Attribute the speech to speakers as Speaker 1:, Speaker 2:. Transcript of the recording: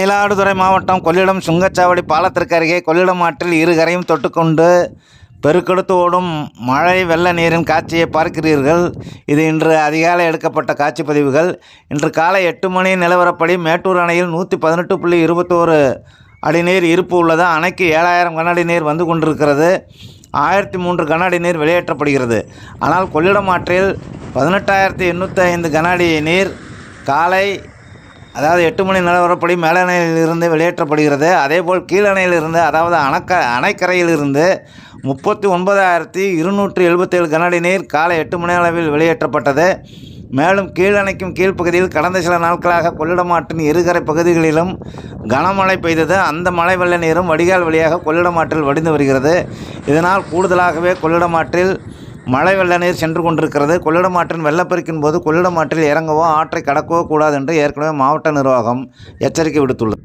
Speaker 1: மயிலாடுதுறை மாவட்டம் கொள்ளிடம் சுங்கச்சாவடி பாலத்திற்கு அருகே கொள்ளிடம் ஆற்றில் இரு கரையும் தொட்டுக்கொண்டு பெருக்கெடுத்து ஓடும் மழை வெள்ள நீரின் காட்சியை பார்க்கிறீர்கள். இது இன்று அதிகாலை எடுக்கப்பட்ட காட்சி பதிவுகள். இன்று காலை 8 மணி நிலவரப்படி மேட்டூர் அணையில் 118.21 அடி நீர் இருப்பு உள்ளது. அணைக்கு 7000 கன அடி நீர் வந்து கொண்டிருக்கிறது. 1003 கன அடி நீர் வெளியேற்றப்படுகிறது. ஆனால் கொள்ளிடம் ஆற்றில் 18,805 கன அடி நீர் காலை அதாவது 8 மணி நிலவரப்படி மேலணையிலிருந்து வெளியேற்றப்படுகிறது. அதேபோல் கீழணையிலிருந்து அதாவது அணைக்கரையிலிருந்து 39,277 கன அடி நீர் காலை 8 மணி அளவில் வெளியேற்றப்பட்டது. மேலும் கீழணைக்கும் கீழ்ப்பகுதியில் கடந்த சில நாட்களாக கொள்ளிடம் ஆற்றின் இருகரை பகுதிகளிலும் கனமழை பெய்தது. அந்த மழை வெள்ள நீரும் வடிகால் வழியாக கொள்ளிடம் ஆற்றில் வடிந்து வருகிறது. இதனால் கூடுதலாகவே கொள்ளிடம் ஆற்றில் மழை வெள்ள நீர் சென்று கொண்டிருக்கிறது. கொள்ளிடம் ஆற்றின் வெள்ளப்பெருக்கின் போது கொள்ளிடம் ஆற்றில் இறங்கவோ ஆற்றை கடக்கவோ கூடாது என்று ஏற்கனவே மாவட்ட நிர்வாகம் எச்சரிக்கை விடுத்துள்ளது.